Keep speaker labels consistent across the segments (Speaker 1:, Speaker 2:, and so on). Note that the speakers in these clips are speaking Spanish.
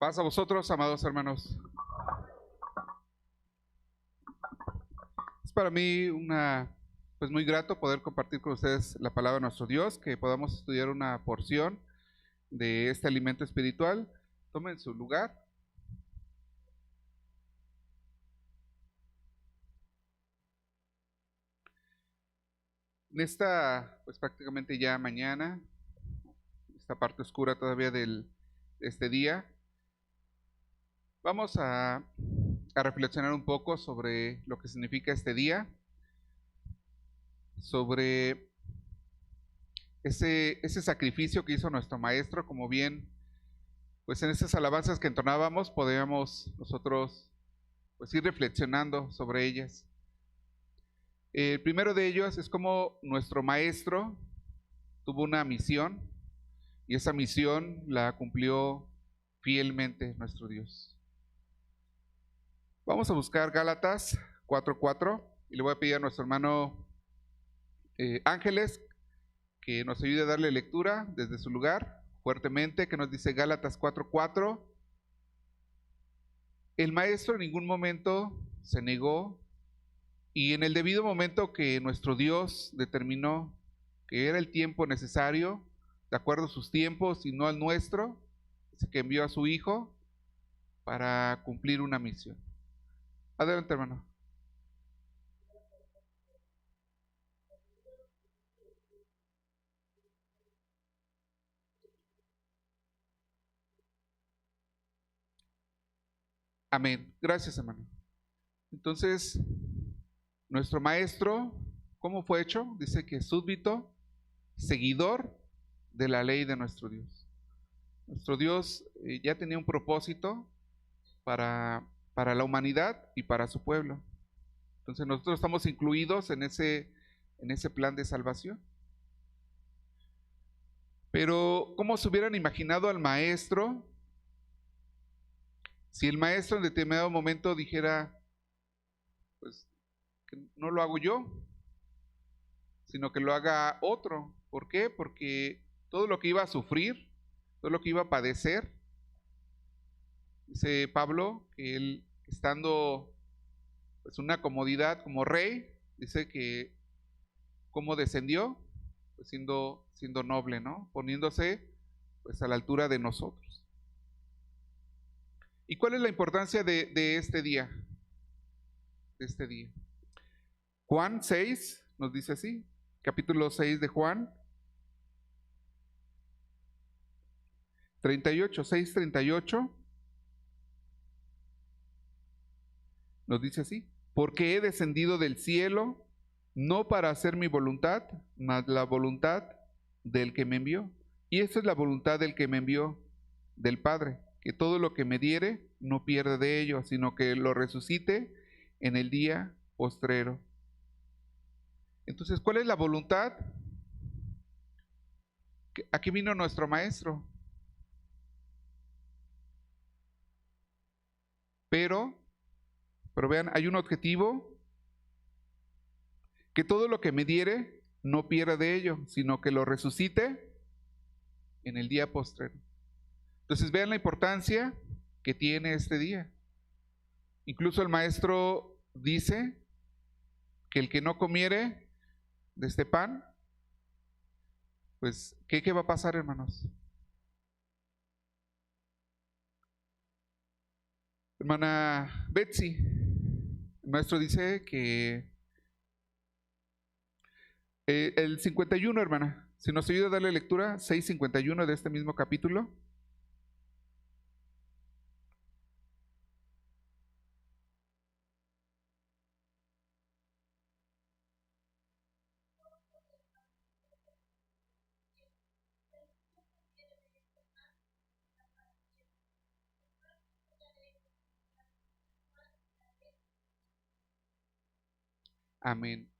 Speaker 1: Paz a vosotros, amados hermanos. Es para mí pues muy grato poder compartir con ustedes la palabra de nuestro Dios, que podamos estudiar una porción de este alimento espiritual. Tomen su lugar. En esta, pues prácticamente ya mañana, esta parte oscura todavía de este día, vamos a reflexionar un poco sobre lo que significa este día, sobre ese sacrificio que hizo nuestro maestro. Como bien, pues en esas alabanzas que entonábamos, podíamos nosotros pues ir reflexionando sobre ellas. El primero de ellos es como nuestro maestro tuvo una misión y esa misión la cumplió fielmente nuestro Dios. Vamos a buscar Gálatas 4:4 y le voy a pedir a nuestro hermano Ángeles que nos ayude a darle lectura desde su lugar fuertemente, que nos dice Gálatas 4:4. El maestro en ningún momento se negó y en el debido momento que nuestro Dios determinó que era el tiempo necesario, de acuerdo a sus tiempos y no al nuestro, dice que envió a su Hijo para cumplir una misión. Adelante, hermano. Amén. Gracias, hermano. Entonces, nuestro maestro, ¿cómo fue hecho? Dice que súbdito, seguidor de la ley de nuestro Dios. Nuestro Dios ya tenía un propósito para la humanidad y para su pueblo. Entonces nosotros estamos incluidos en ese plan de salvación. Pero ¿cómo se hubieran imaginado al maestro si el maestro en determinado momento dijera, pues que no lo hago yo, sino que lo haga otro? ¿Por qué? Porque todo lo que iba a sufrir, todo lo que iba a padecer, dice Pablo que él, estando pues una comodidad como rey, dice que cómo descendió, pues siendo noble, ¿no? Poniéndose pues a la altura de nosotros. ¿Y cuál es la importancia de este día? De este día. Juan 6 nos dice así, capítulo 6 de Juan, 38, 6:38, nos dice así: porque he descendido del cielo no para hacer mi voluntad, mas la voluntad del que me envió. Y esta es la voluntad del que me envió, del Padre, que todo lo que me diere no pierda de ello, sino que lo resucite en el día postrero. Entonces, ¿cuál es la voluntad? Aquí vino nuestro maestro. Pero vean, hay un objetivo: que todo lo que me diere no pierda de ello, sino que lo resucite en el día postrero. Entonces vean la importancia que tiene este día. Incluso el maestro dice que el que no comiere de este pan, pues ¿qué va a pasar, hermanos? Hermana Betsy, el maestro dice que el 51, hermana, si nos ayuda a darle lectura, 6:51 de este mismo capítulo. Amén.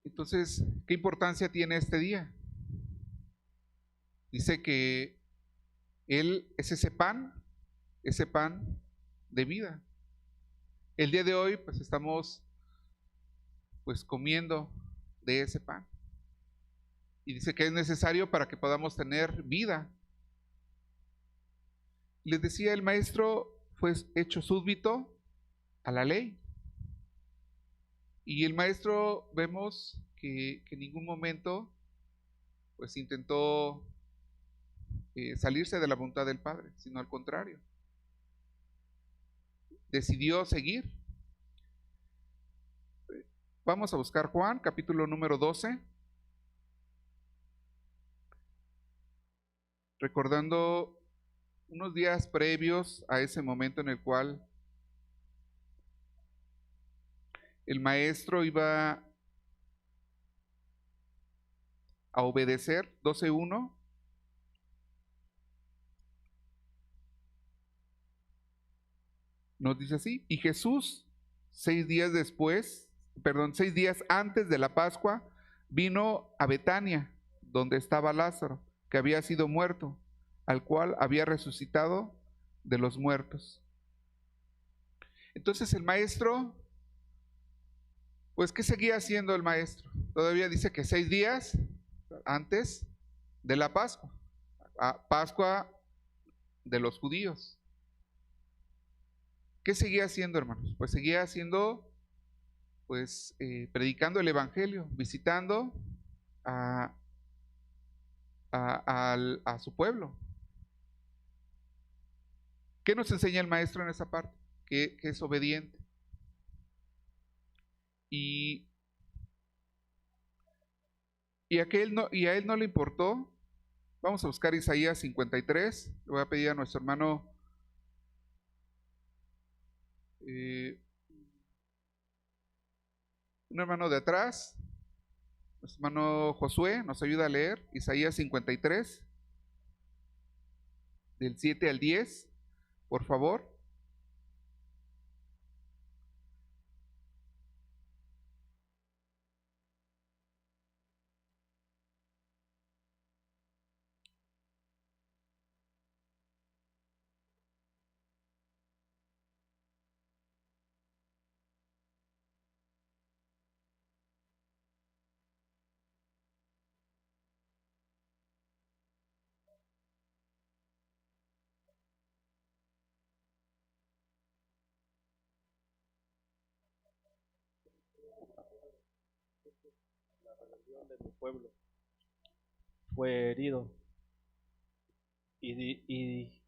Speaker 1: Entonces, ¿qué importancia tiene este día? Dice que Él es ese pan de vida. El día de hoy, pues estamos pues comiendo de ese pan. Y dice que es necesario para que podamos tener vida. les decía, el maestro fue hecho súbdito a la ley. Y el maestro vemos que en ningún momento pues intentó salirse de la voluntad del Padre, sino al contrario, decidió seguir. Vamos a buscar Juan, capítulo número 12, recordando unos días previos a ese momento en el cual el maestro iba a obedecer. 12:1 nos dice así: y Jesús 6 días antes de la Pascua, vino a Betania, donde estaba Lázaro, que había sido muerto, al cual había resucitado de los muertos. Entonces el maestro, pues ¿qué seguía haciendo el maestro? Todavía dice que 6 días antes de la Pascua, Pascua de los judíos. ¿Qué seguía haciendo, hermanos? Pues seguía haciendo, pues predicando el evangelio, visitando a su pueblo. ¿Qué nos enseña el maestro en esa parte? Que es obediente. Y a él no le importó. Vamos a buscar Isaías 53. Le voy a pedir a nuestro hermano un hermano de atrás, nuestro hermano Josué, nos ayuda a leer Isaías 53, del 7 al 10, por favor.
Speaker 2: La rebelión de mi pueblo fue herido y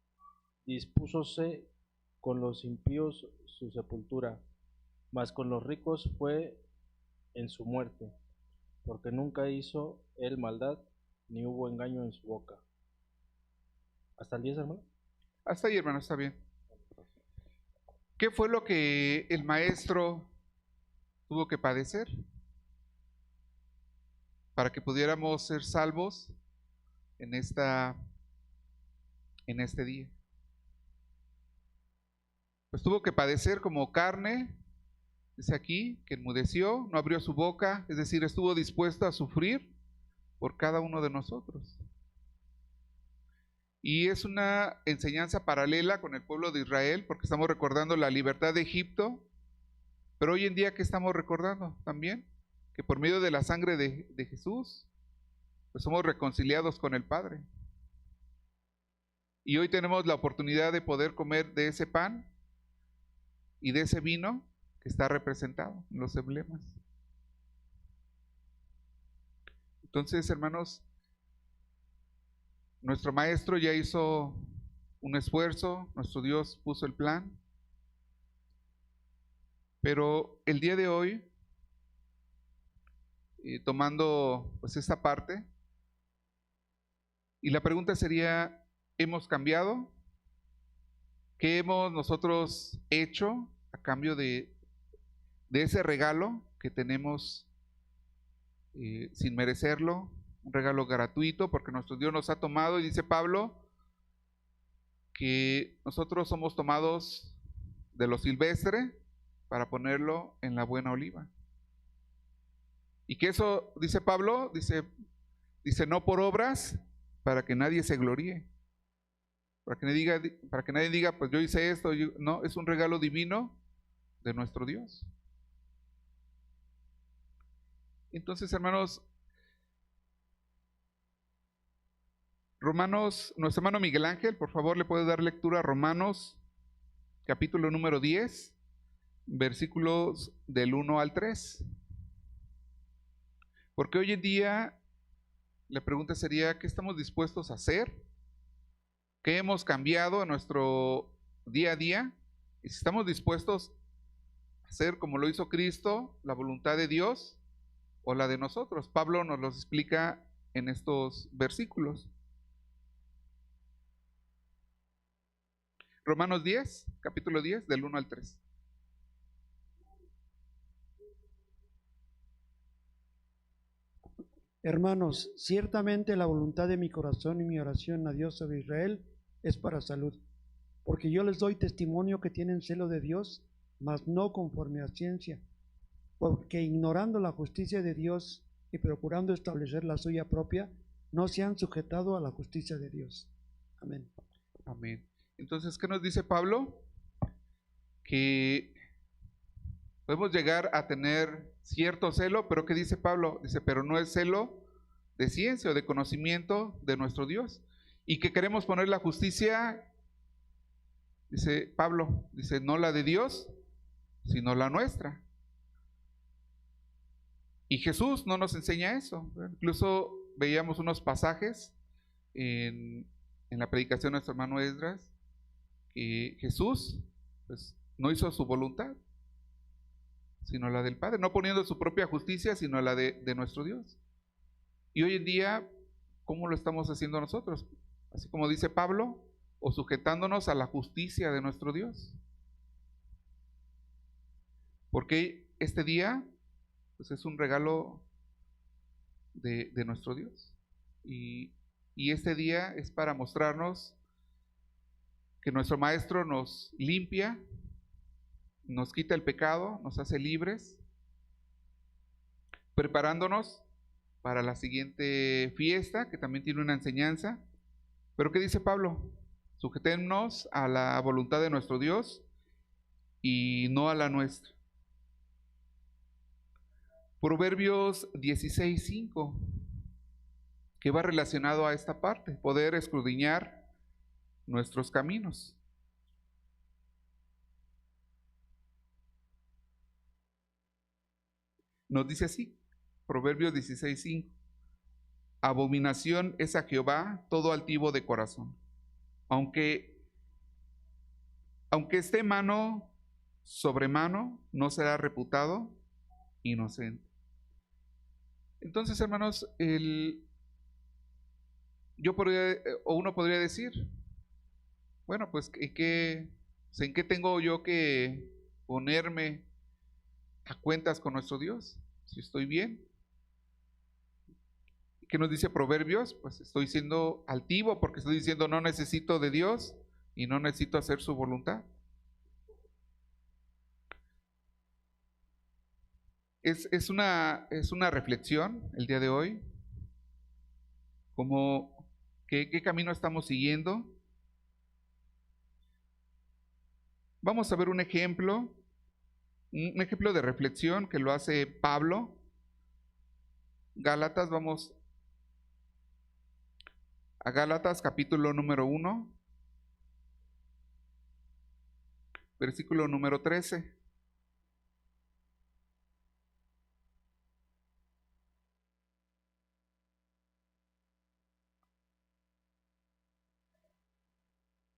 Speaker 2: dispúsose con los impíos su sepultura, mas con los ricos fue en su muerte, porque nunca hizo él maldad, ni hubo engaño en su boca. ¿Hasta el 10, hermano?
Speaker 1: Hasta ahí, hermano, está bien. ¿Qué fue lo que el maestro tuvo que padecer para que pudiéramos ser salvos en este día? Pues tuvo que padecer como carne, dice aquí, que enmudeció, no abrió su boca, es decir, estuvo dispuesto a sufrir por cada uno de nosotros. Y es una enseñanza paralela con el pueblo de Israel, porque estamos recordando la libertad de Egipto, pero hoy en día, ¿qué estamos recordando también? Que por medio de la sangre de Jesús, pues somos reconciliados con el Padre. Y hoy tenemos la oportunidad de poder comer de ese pan y de ese vino que está representado en los emblemas. Entonces, hermanos, nuestro maestro ya hizo un esfuerzo, nuestro Dios puso el plan, pero el día de hoy, tomando pues esta parte, y la pregunta sería, ¿hemos cambiado? ¿Qué hemos nosotros hecho a cambio de ese regalo que tenemos sin merecerlo? Un regalo gratuito porque nuestro Dios nos ha tomado, y dice Pablo que nosotros somos tomados de lo silvestre para ponerlo en la buena oliva. Y que eso, dice Pablo, dice no por obras, para que nadie se gloríe. Para que nadie diga, pues yo hice esto. No, es un regalo divino de nuestro Dios. Entonces, hermanos, Romanos, nuestro hermano Miguel Ángel, por favor, le puede dar lectura a Romanos, capítulo número 10, versículos del 1 al 3. Porque hoy en día la pregunta sería, ¿qué estamos dispuestos a hacer? ¿Qué hemos cambiado en nuestro día a día? Y si estamos dispuestos a hacer como lo hizo Cristo, la voluntad de Dios o la de nosotros. Pablo nos los explica en estos versículos. Romanos 10, capítulo 10, del 1 al 3.
Speaker 3: Hermanos, ciertamente la voluntad de mi corazón y mi oración a Dios sobre Israel es para salud, porque yo les doy testimonio que tienen celo de Dios, mas no conforme a ciencia, porque ignorando la justicia de Dios y procurando establecer la suya propia, no se han sujetado a la justicia de Dios. Amén.
Speaker 1: Amén. Entonces, ¿qué nos dice Pablo? Que podemos llegar a tener cierto celo, pero ¿qué dice Pablo? Dice, pero no es celo de ciencia o de conocimiento de nuestro Dios. Y que queremos poner la justicia, dice Pablo, dice, no la de Dios, sino la nuestra. Y Jesús no nos enseña eso. Incluso veíamos unos pasajes en la predicación de nuestro hermano Esdras, que Jesús pues, no hizo su voluntad, sino la del Padre, no poniendo su propia justicia, sino la de nuestro Dios. Y hoy en día, ¿cómo lo estamos haciendo nosotros? Así como dice Pablo, o sujetándonos a la justicia de nuestro Dios. Porque este día pues, es un regalo de nuestro Dios. Y este día es para mostrarnos que nuestro Maestro nos limpia, nos quita el pecado, nos hace libres, preparándonos para la siguiente fiesta, que también tiene una enseñanza. Pero ¿qué dice Pablo? Sujetémonos a la voluntad de nuestro Dios y no a la nuestra. Proverbios 16:5, que va relacionado a esta parte, poder escudriñar nuestros caminos. Nos dice así, Proverbios 16:5, abominación es a Jehová todo altivo de corazón, aunque esté mano sobre mano, no será reputado inocente. Entonces, hermanos, uno podría decir, bueno, pues ¿en qué tengo yo que ponerme a cuentas con nuestro Dios? Si estoy bien. ¿Qué nos dice Proverbios? Pues estoy siendo altivo porque estoy diciendo no necesito de Dios y no necesito hacer su voluntad. Es una reflexión el día de hoy, como qué camino estamos siguiendo. Vamos a ver un ejemplo de reflexión que lo hace Pablo. Gálatas, vamos a Gálatas capítulo número 1, versículo número 13.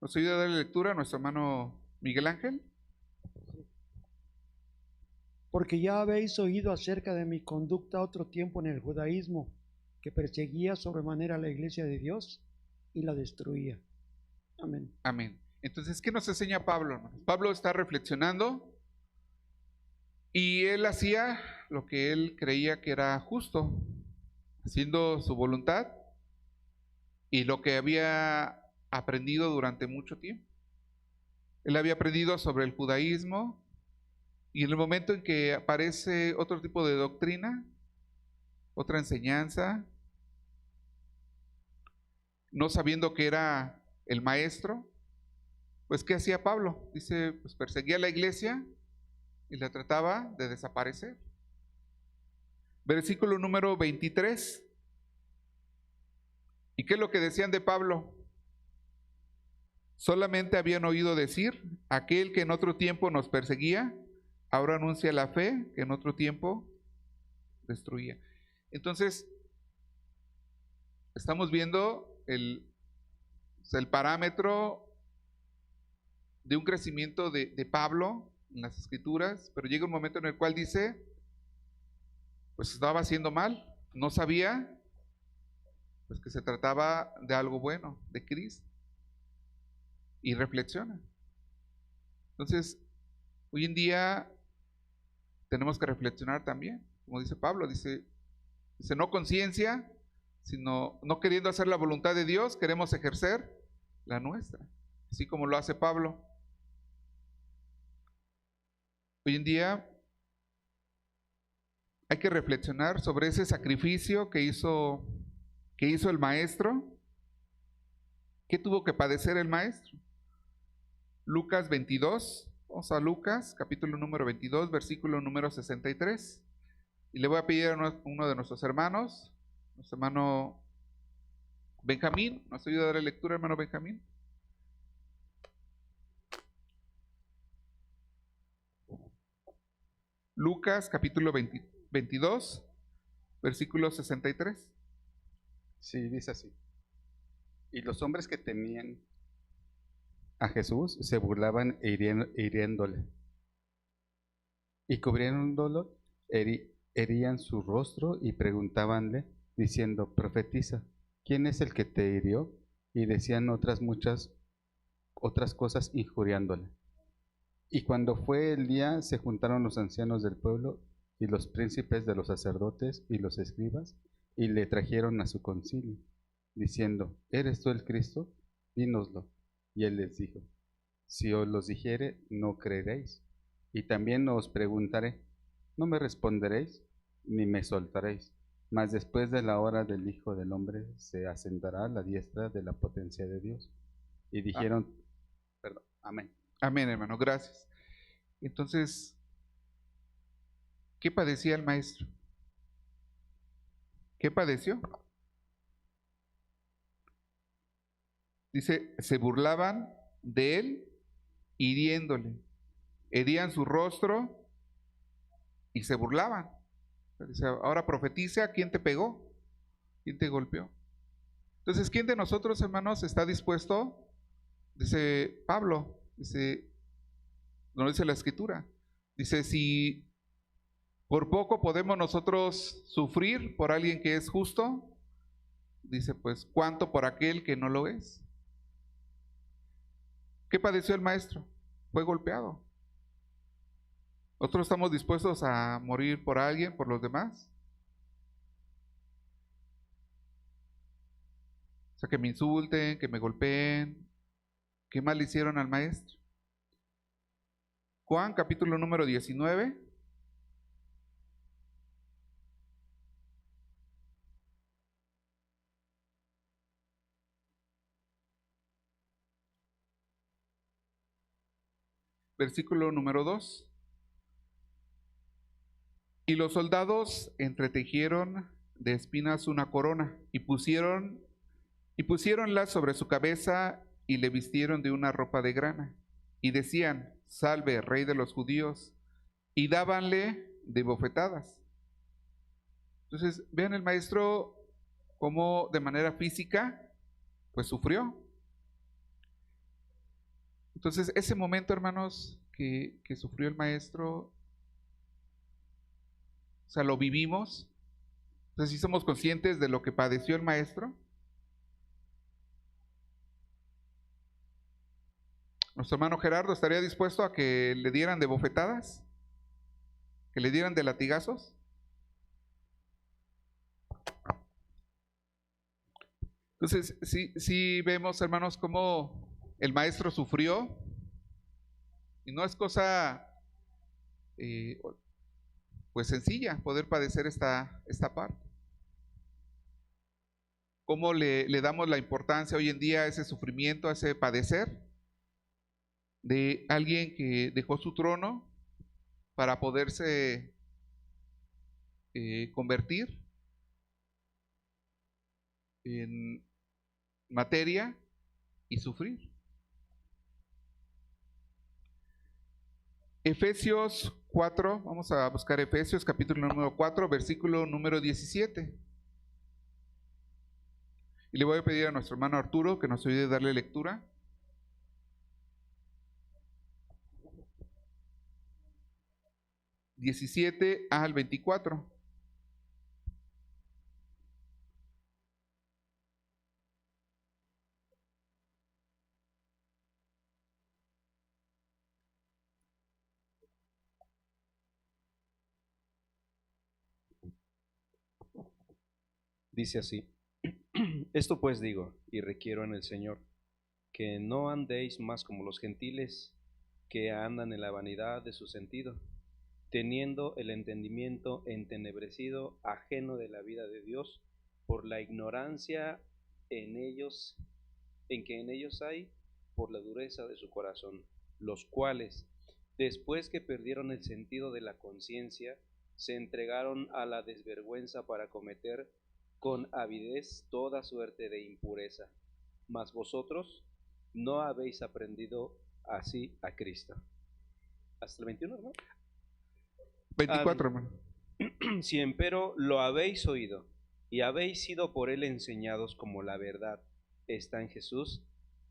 Speaker 1: ¿Nos ayuda a darle lectura a nuestro hermano Miguel Ángel?
Speaker 3: Porque ya habéis oído acerca de mi conducta otro tiempo en el judaísmo, que perseguía sobremanera la iglesia de Dios y la destruía. Amén.
Speaker 1: Amén. Entonces, ¿qué nos enseña Pablo? Pablo está reflexionando y él hacía lo que él creía que era justo, haciendo su voluntad y lo que había aprendido durante mucho tiempo. Él había aprendido sobre el judaísmo y en el momento en que aparece otro tipo de doctrina, otra enseñanza, no sabiendo que era el maestro, pues ¿qué hacía Pablo? Dice, pues perseguía a la iglesia y la trataba de desaparecer. Versículo número 23. ¿Y qué es lo que decían de Pablo? Solamente habían oído decir, aquel que en otro tiempo nos perseguía, ahora anuncia la fe que en otro tiempo destruía. Entonces, estamos viendo el parámetro de un crecimiento de Pablo en las Escrituras, pero llega un momento en el cual dice, pues estaba haciendo mal, no sabía pues que se trataba de algo bueno, de Cristo, y reflexiona. Entonces, hoy en día tenemos que reflexionar también, como dice Pablo, dice no conciencia, sino no queriendo hacer la voluntad de Dios, queremos ejercer la nuestra, así como lo hace Pablo. Hoy en día hay que reflexionar sobre ese sacrificio que hizo el maestro. ¿Qué tuvo que padecer el maestro? Lucas 22, vamos a Lucas, capítulo número 22, versículo número 63. Y le voy a pedir a uno de nuestros hermanos, nuestro hermano Benjamín, ¿nos ayuda a dar lectura, hermano Benjamín? Lucas, capítulo 22, versículo 63.
Speaker 4: Sí, dice así. Y los hombres que temían a Jesús se burlaban hiriéndole. Y cubriéndolo, herían su rostro y preguntábanle, diciendo, profetiza, ¿quién es el que te hirió? Y decían muchas otras cosas injuriándole. Y cuando fue el día, se juntaron los ancianos del pueblo y los príncipes de los sacerdotes y los escribas, y le trajeron a su concilio, diciendo, ¿eres tú el Cristo? Dínoslo. Y él les dijo, si os los dijere, no creeréis. Y también os preguntaré, no me responderéis, ni me soltaréis. Mas después de la hora del Hijo del Hombre se asentará a la diestra de la potencia de Dios. Y dijeron, perdón, amén.
Speaker 1: Amén, hermano, gracias. Entonces, ¿qué padecía el maestro? ¿Qué padeció? Dice, se burlaban de él, hiriéndole. Herían su rostro y se burlaban. Dice, ahora profetiza, ¿quién te pegó? ¿Quién te golpeó? Entonces, ¿quién de nosotros, hermanos, está dispuesto? Dice Pablo, dice, no dice la Escritura, dice, si por poco podemos nosotros sufrir por alguien que es justo, dice, pues, ¿cuánto por aquel que no lo es? ¿Qué padeció el maestro? Fue golpeado. ¿Nosotros estamos dispuestos a morir por alguien, por los demás? O sea, que me insulten, que me golpeen. ¿Qué mal le hicieron al maestro? Juan, capítulo número 19. Versículo número 2. Y los soldados entretejieron de espinas una corona y pusiéronla sobre su cabeza y le vistieron de una ropa de grana y decían, salve, rey de los judíos, y dábanle de bofetadas. Entonces, vean el maestro cómo de manera física pues sufrió. Entonces, ese momento, hermanos, que sufrió el maestro, o sea, lo vivimos. Entonces, si somos conscientes de lo que padeció el maestro. Nuestro hermano Gerardo estaría dispuesto a que le dieran de bofetadas, que le dieran de latigazos. Entonces, sí vemos, hermanos, cómo el maestro sufrió, y no es cosa pues sencilla poder padecer esta parte. ¿Cómo le damos la importancia hoy en día a ese sufrimiento, a ese padecer de alguien que dejó su trono para poderse convertir en materia y sufrir. Efesios 4, vamos a buscar Efesios capítulo número 4, versículo número 17. Y le voy a pedir a nuestro hermano Arturo que nos ayude a darle lectura. (17 al 24).
Speaker 5: Dice así: Esto pues digo y requiero en el Señor, que no andéis más como los gentiles, que andan en la vanidad de su sentido, teniendo el entendimiento entenebrecido, ajeno de la vida de Dios, por la ignorancia en que en ellos hay, por la dureza de su corazón, los cuales, después que perdieron el sentido de la conciencia, se entregaron a la desvergüenza para cometer con avidez toda suerte de impureza. Mas vosotros no habéis aprendido así a Cristo. ¿Hasta el 21, hermano?
Speaker 1: 24, hermano.
Speaker 5: Si empero lo habéis oído y habéis sido por él enseñados como la verdad está en Jesús,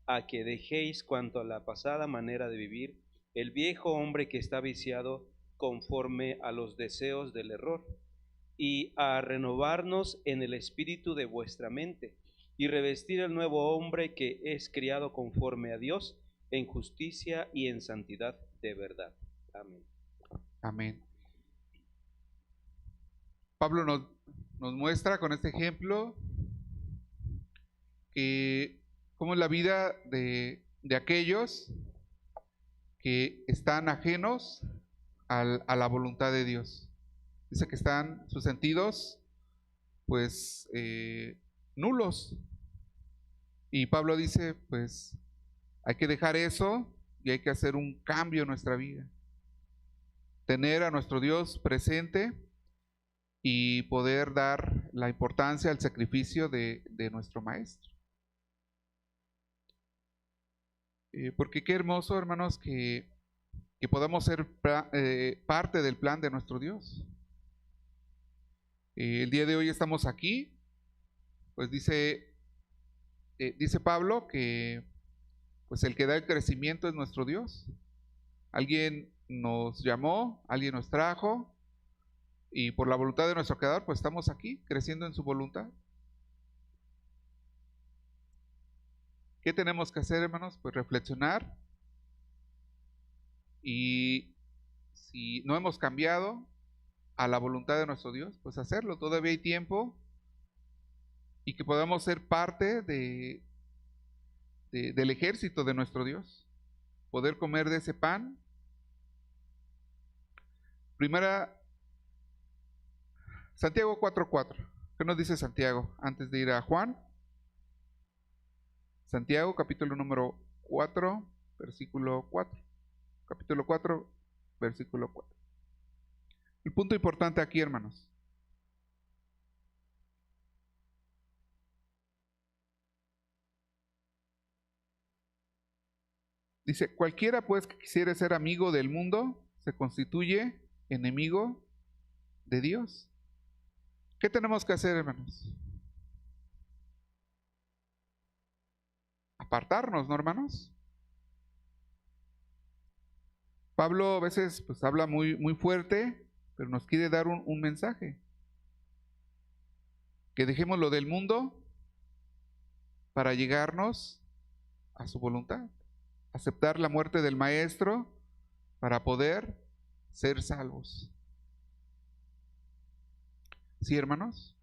Speaker 5: a que dejéis cuanto a la pasada manera de vivir, el viejo hombre que está viciado conforme a los deseos del error, y a renovarnos en el espíritu de vuestra mente, y revestir el nuevo hombre que es criado conforme a Dios en justicia y en santidad de verdad. Amén.
Speaker 1: Amén. Pablo nos muestra con este ejemplo que cómo es la vida de aquellos que están ajenos a la voluntad de Dios. Dice que están sus sentidos pues nulos. Y Pablo dice, pues hay que dejar eso y hay que hacer un cambio en nuestra vida. Tener a nuestro Dios presente y poder dar la importancia al sacrificio de nuestro Maestro. Porque qué hermoso, hermanos, que podamos ser parte del plan de nuestro Dios. El día de hoy estamos aquí, pues dice Pablo que pues el que da el crecimiento es nuestro Dios. Alguien nos llamó, alguien nos trajo, y por la voluntad de nuestro Creador pues estamos aquí creciendo en su voluntad. ¿Qué tenemos que hacer, hermanos? Pues reflexionar, y si no hemos cambiado a la voluntad de nuestro Dios, pues hacerlo. Todavía hay tiempo, y que podamos ser parte del ejército de nuestro Dios, poder comer de ese pan. Primera Santiago 4:4. ¿Qué nos dice Santiago antes de ir a Juan? Santiago capítulo número 4, versículo 4. Capítulo 4, versículo 4. El punto importante aquí, hermanos. Dice, cualquiera pues que quisiere ser amigo del mundo, se constituye enemigo de Dios. ¿Qué tenemos que hacer, hermanos? Apartarnos, ¿no, hermanos? Pablo a veces pues habla muy fuerte, pero nos quiere dar un mensaje. Que dejemos lo del mundo para llegarnos a su voluntad. Aceptar la muerte del Maestro para poder ser salvos. ¿Sí, hermanos?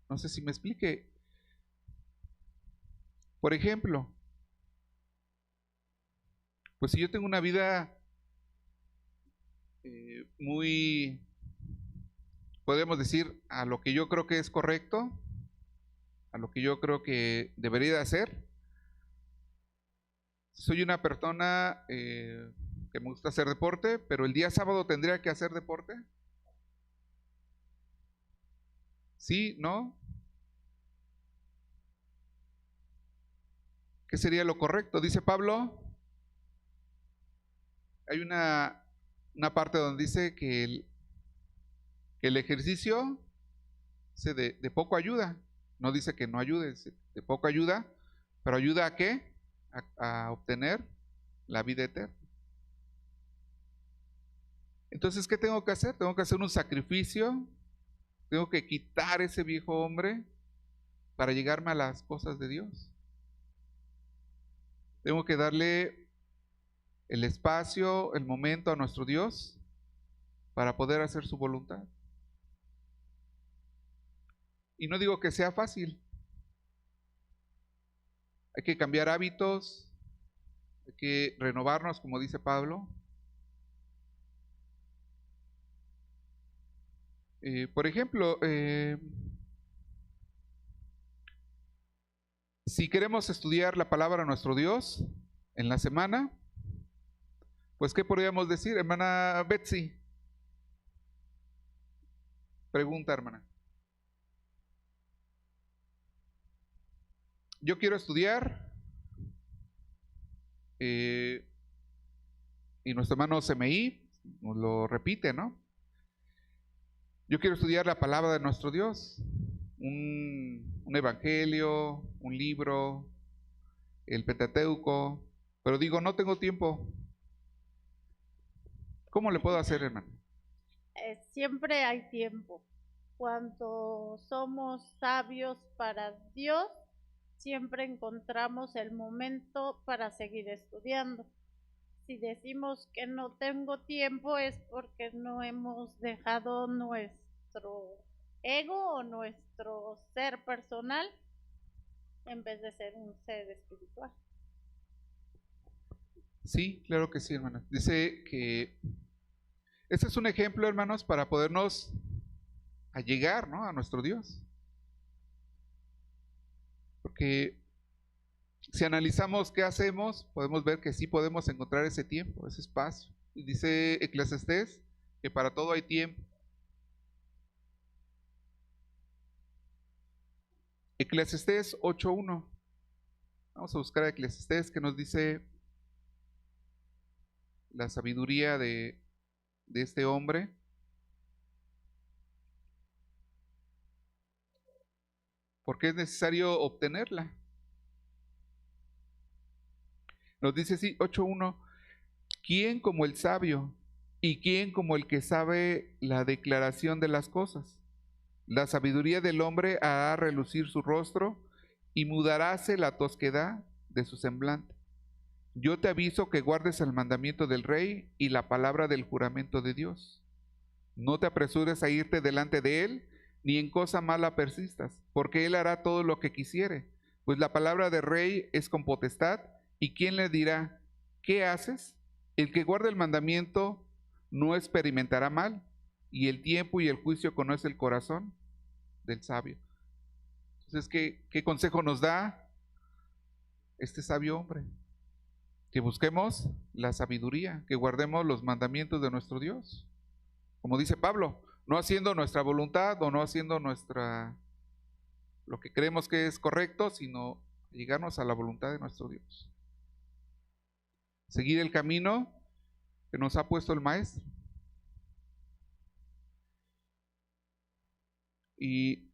Speaker 1: No sé si me explique. Por ejemplo, pues si yo tengo una vida muy, podemos decir, a lo que yo creo que es correcto, a lo que yo creo que debería de hacer. Soy una persona que me gusta hacer deporte, pero el día sábado tendría que hacer deporte. ¿Sí? ¿No? ¿Qué sería lo correcto? Dice Pablo, hay una parte donde dice que el ejercicio de poco ayuda. No dice que no ayude, de poco ayuda, pero ayuda ¿a qué? A obtener la vida eterna. Entonces, ¿qué tengo que hacer? Tengo que hacer un sacrificio, tengo que quitar ese viejo hombre para llegarme a las cosas de Dios. Tengo que darle el espacio, el momento a nuestro Dios para poder hacer su voluntad. Y no digo que sea fácil. Hay que cambiar hábitos, hay que renovarnos, como dice Pablo. Por ejemplo, si queremos estudiar la palabra de nuestro Dios en la semana, pues ¿qué podríamos decir, hermana Betsy? Pregunta, hermana. Yo quiero estudiar, y nuestro hermano CMI nos lo repite, ¿no? Yo quiero estudiar la palabra de nuestro Dios, un evangelio, un libro, el Pentateuco, pero digo, no tengo tiempo. ¿Cómo le puedo hacer, hermano?
Speaker 6: Siempre hay tiempo. Cuando somos sabios para Dios, siempre encontramos el momento para seguir estudiando. Si decimos que no tengo tiempo es porque no hemos dejado nuestro ego o nuestro ser personal en vez de ser un ser espiritual.
Speaker 1: Sí, claro que sí, hermana. Dice que este es un ejemplo, hermanos, para podernos allegar, ¿no?, a nuestro Dios. Porque si analizamos qué hacemos, podemos ver que sí podemos encontrar ese tiempo, ese espacio. Y dice Eclesiastés que para todo hay tiempo. Eclesiastés 8:1. Vamos a buscar a Eclesiastés, que nos dice la sabiduría de este hombre. Porque es necesario obtenerla. Nos dice así, 8:1, ¿quién como el sabio y quién como el que sabe la declaración de las cosas? La sabiduría del hombre hará relucir su rostro y mudaráse la tosquedad de su semblante. Yo te aviso que guardes el mandamiento del rey y la palabra del juramento de Dios. No te apresures a irte delante de él, ni en cosa mala persistas, porque él hará todo lo que quisiere. Pues la palabra del rey es con potestad, ¿y quién le dirá, qué haces? El que guarda el mandamiento no experimentará mal, y el tiempo y el juicio conoce el corazón del sabio. Entonces, ¿qué consejo nos da este sabio hombre? Que busquemos la sabiduría, que guardemos los mandamientos de nuestro Dios. Como dice Pablo, no haciendo nuestra voluntad o no haciendo lo que creemos que es correcto, sino llegarnos a la voluntad de nuestro Dios. Seguir el camino que nos ha puesto el Maestro. ¿Y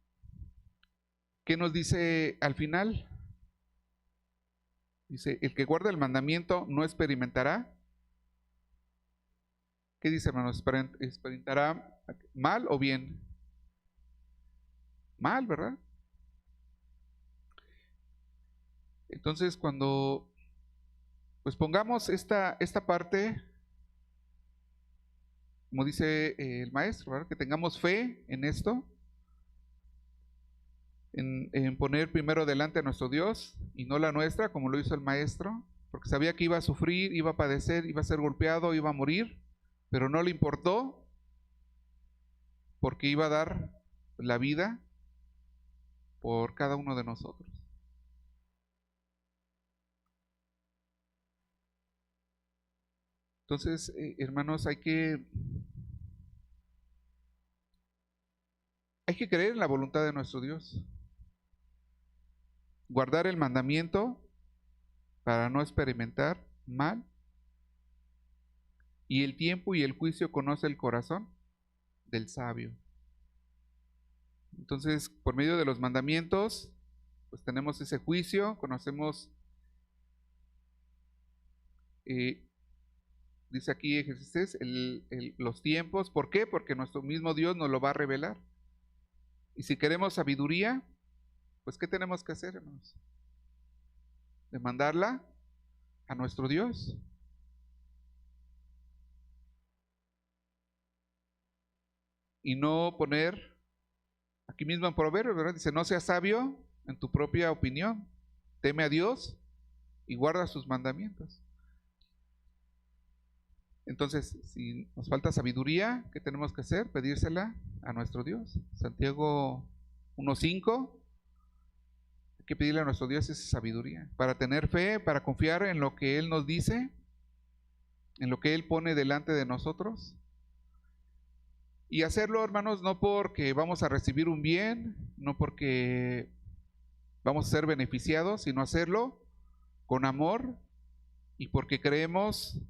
Speaker 1: qué nos dice al final? Dice, el que guarda el mandamiento no experimentará. ¿Qué dice, hermanos? ¿Experimentará mal o bien? Mal, ¿verdad? Entonces, cuando pues pongamos esta parte, como dice el maestro, ¿verdad?, que tengamos fe en esto, en poner primero delante a nuestro Dios y no la nuestra, como lo hizo el maestro, porque sabía que iba a sufrir, iba a padecer, iba a ser golpeado, iba a morir, pero no le importó, porque iba a dar la vida por cada uno de nosotros. Entonces, hermanos, hay que creer en la voluntad de nuestro Dios, guardar el mandamiento para no experimentar mal. Y el tiempo y el juicio conoce el corazón del sabio. Entonces, por medio de los mandamientos, pues tenemos ese juicio, conocemos, dice aquí Eclesiastés, los tiempos. ¿Por qué? Porque nuestro mismo Dios nos lo va a revelar. Y si queremos sabiduría, pues ¿qué tenemos que hacer, hermanos? Demandarla a nuestro Dios. Y no poner, aquí mismo en Proverbios, ¿verdad? Dice, no seas sabio en tu propia opinión, teme a Dios y guarda sus mandamientos. Entonces, si nos falta sabiduría, ¿qué tenemos que hacer? Pedírsela a nuestro Dios. Santiago 1:5, hay que pedirle a nuestro Dios esa sabiduría, para tener fe, para confiar en lo que Él nos dice, en lo que Él pone delante de nosotros. Y hacerlo, hermanos, no porque vamos a recibir un bien, no porque vamos a ser beneficiados, sino hacerlo con amor y porque creemos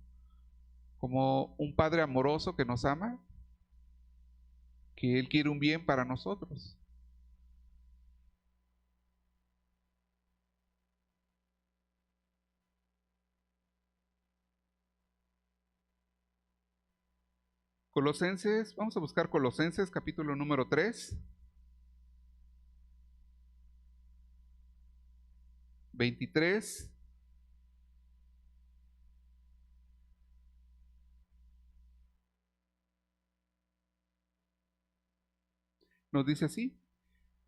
Speaker 1: como un Padre amoroso que nos ama, que Él quiere un bien para nosotros. Colosenses, vamos a buscar Colosenses capítulo número 3, 23. Nos dice así: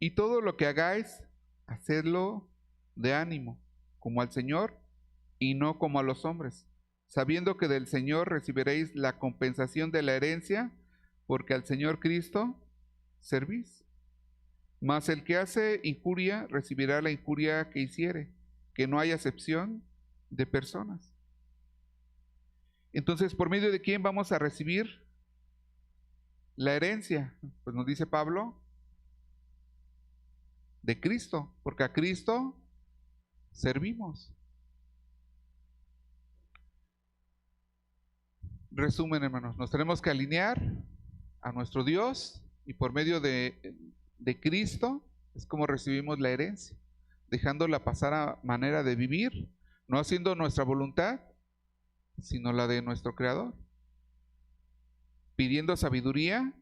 Speaker 1: y todo lo que hagáis, hacedlo de ánimo, como al Señor y no como a los hombres, sabiendo que del Señor recibiréis la compensación de la herencia, porque al Señor Cristo servís. Mas el que hace injuria recibirá la injuria que hiciere, que no hay acepción de personas. Entonces, ¿por medio de quién vamos a recibir la herencia? Pues nos dice Pablo, de Cristo, porque a Cristo servimos. Resumen, hermanos, nos tenemos que alinear a nuestro Dios y por medio de Cristo es como recibimos la herencia, dejándola pasar a manera de vivir, no haciendo nuestra voluntad, sino la de nuestro Creador, pidiendo sabiduría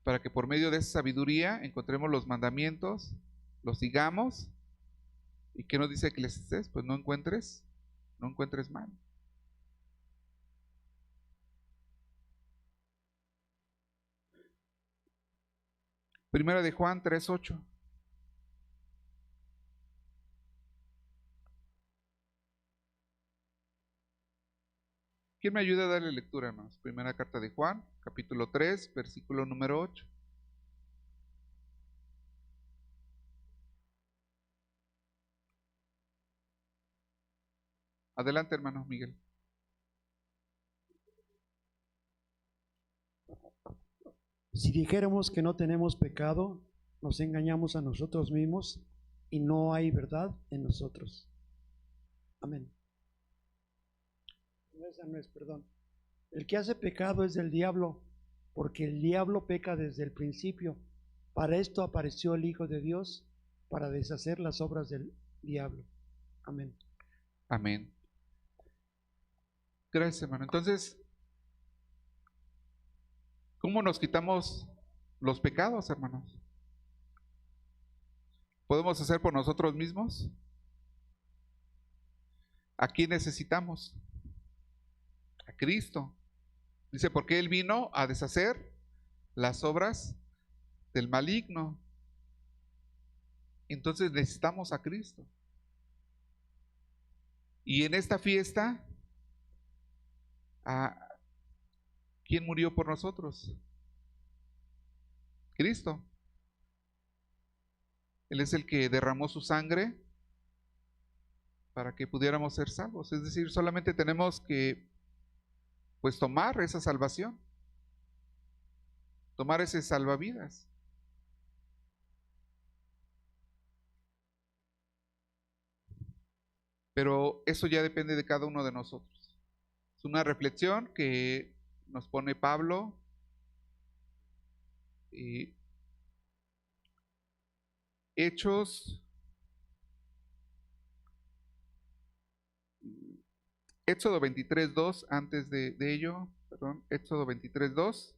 Speaker 1: para que por medio de esa sabiduría encontremos los mandamientos, los sigamos. ¿Y qué nos dice Eclesiastés? Pues no encuentres mal. Primera de Juan 3:8. ¿Quién me ayuda a darle lectura, hermanos? Primera carta de Juan, capítulo 3, versículo número 8. Adelante, hermano Miguel.
Speaker 3: Si dijéramos que no tenemos pecado, nos engañamos a nosotros mismos y no hay verdad en nosotros. Amén. Esa no es, perdón. El que hace pecado es del diablo, porque el diablo peca desde el principio. Para esto apareció el Hijo de Dios, para deshacer las obras del diablo. Amén.
Speaker 1: Amén. Gracias, hermano. Entonces, ¿cómo nos quitamos los pecados, hermanos? ¿Podemos hacer por nosotros mismos? ¿A quién necesitamos? A Cristo. Dice, porque Él vino a deshacer las obras del maligno. Entonces necesitamos a Cristo. Y en esta fiesta, ¿a quién murió por nosotros? Cristo. Él es el que derramó su sangre para que pudiéramos ser salvos. Es decir, solamente tenemos que pues tomar esa salvación, tomar ese salvavidas. Pero eso ya depende de cada uno de nosotros. Es una reflexión que nos pone Pablo. Éxodo 23:2, antes de ello, perdón, Éxodo 23:2.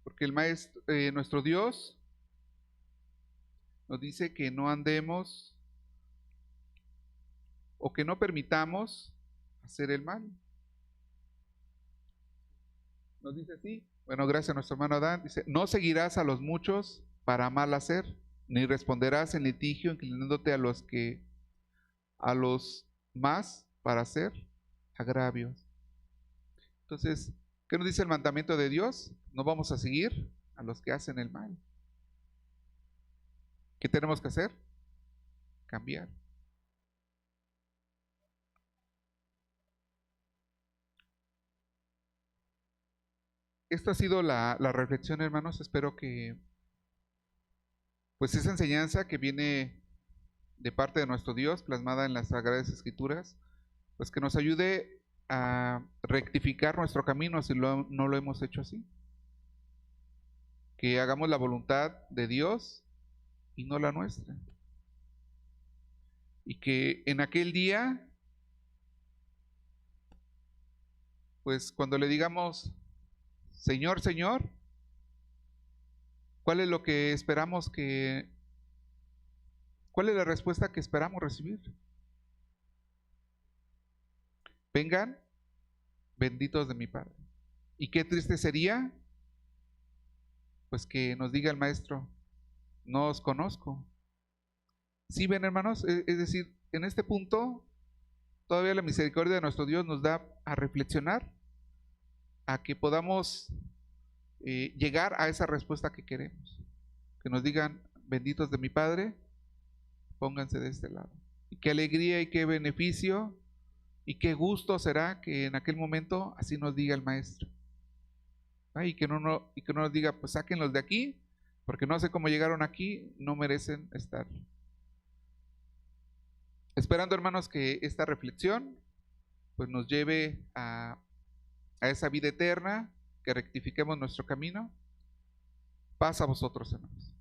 Speaker 1: Porque el maestro, nuestro Dios, nos dice que no andemos o que no permitamos hacer el mal. Nos dice así. Bueno, gracias a nuestro hermano Adán. Dice, no seguirás a los muchos para mal hacer, ni responderás en litigio inclinándote a los más para hacer agravios. Entonces, ¿qué nos dice el mandamiento de Dios? No vamos a seguir a los que hacen el mal. ¿Qué tenemos que hacer? Cambiar. Esta ha sido la reflexión, hermanos. Espero que pues esa enseñanza que viene de parte de nuestro Dios, plasmada en las Sagradas Escrituras, pues que nos ayude a rectificar nuestro camino si no lo hemos hecho así. Que hagamos la voluntad de Dios y no la nuestra. Y que en aquel día, pues cuando le digamos, Señor, Señor, ¿cuál es lo que esperamos cuál es la respuesta que esperamos recibir? Vengan, benditos de mi Padre. Y qué triste sería, pues que nos diga el maestro, no os conozco. ¿Sí ven, hermanos? Es decir, en este punto, todavía la misericordia de nuestro Dios nos da a reflexionar, a que podamos llegar a esa respuesta que queremos. Que nos digan, benditos de mi Padre, pónganse de este lado. Y qué alegría y qué beneficio y qué gusto será que en aquel momento así nos diga el maestro. Y que no nos diga, pues sáquenlos de aquí, porque no sé cómo llegaron aquí, no merecen estar. Esperando, hermanos, que esta reflexión pues nos lleve a esa vida eterna, que rectifiquemos nuestro camino. Paz a vosotros, hermanos.